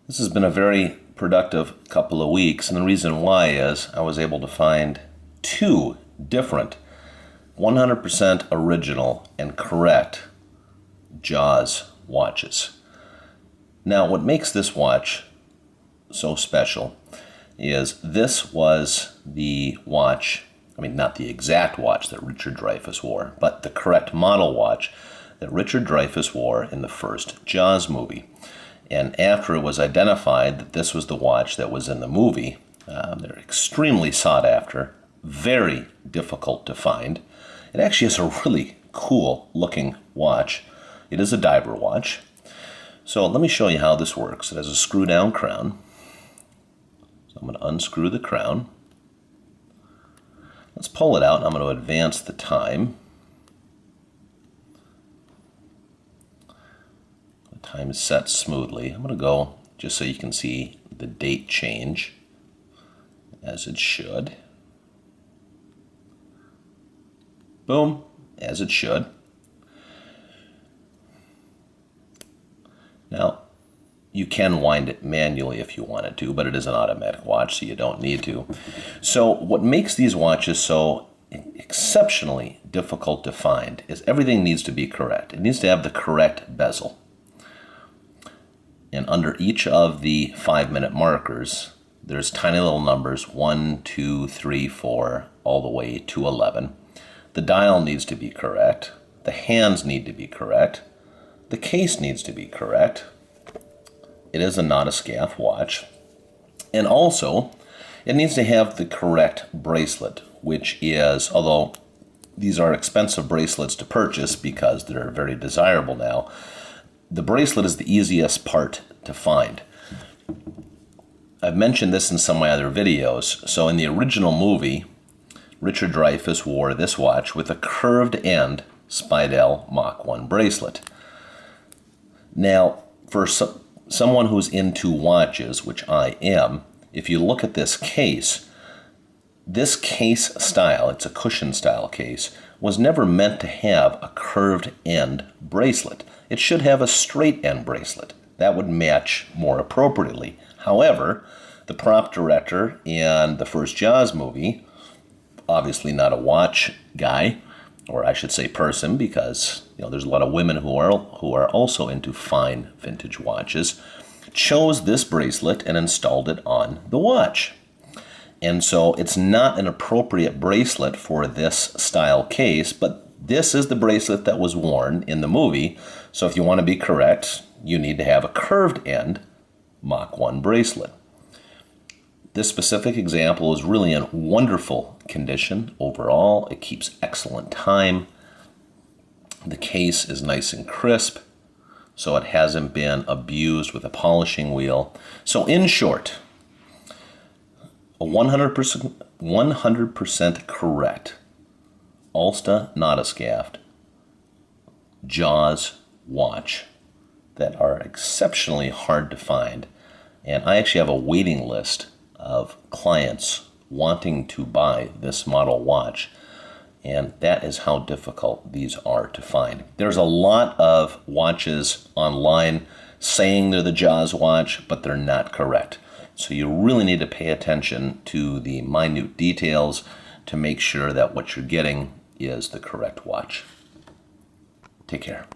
This has been a very productive couple of weeks, and the reason why is I was able to find two different 100% original and correct Jaws watches. Now, what makes this watch so special is this was the watch, not the exact watch that Richard Dreyfuss wore, but the correct model watch that Richard Dreyfuss wore in the first Jaws movie. And after it was identified that this was the watch that was in the movie, they're extremely sought after, very difficult to find. It actually is a really cool looking watch. It is a diver watch. So let me show you how this works. It has a screw down crown. So I'm going to unscrew the crown. Let's pull it out, and I'm going to advance the time. Time is set smoothly. I'm going to go just so you can see the date change, as it should. Boom, as it should. Now, you can wind it manually if you wanted to, but it is an automatic watch, so you don't need to. So what makes these watches so exceptionally difficult to find is everything needs to be correct. It needs to have the correct bezel. And under each of the 5-minute markers, there's tiny little numbers, 1, 2, 3, 4, all the way to 11. The dial needs to be correct. The hands need to be correct. The case needs to be correct. It is a Nautoscaph watch. And also, it needs to have the correct bracelet, which is, although these are expensive bracelets to purchase because they're very desirable now, the bracelet is the easiest part to find. I've mentioned this in some of my other videos. So in the original movie, Richard Dreyfuss wore this watch with a curved end Speidel Mach 1 bracelet. Now, for someone who's into watches, which I am, if you look at this case style, it's a cushion style case, was never meant to have a curved end bracelet. It should have a straight end bracelet. That would match more appropriately. However, the prop director in the first Jaws movie, obviously not a watch guy, or I should say person, because there's a lot of women who are also into fine vintage watches, chose this bracelet and installed it on the watch. And so it's not an appropriate bracelet for this style case, but this is the bracelet that was worn in the movie. So if you want to be correct, you need to have a curved end Mach 1 bracelet. This specific example is really in wonderful condition overall. It keeps excellent time. The case is nice and crisp, so it hasn't been abused with a polishing wheel. So in short, a 100% correct Alsta Nautoscaph Jaws watch that are exceptionally hard to find. And I actually have a waiting list of clients wanting to buy this model watch. And that is how difficult these are to find. There's a lot of watches online saying they're the Jaws watch, but they're not correct. So you really need to pay attention to the minute details to make sure that what you're getting is the correct watch. Take care.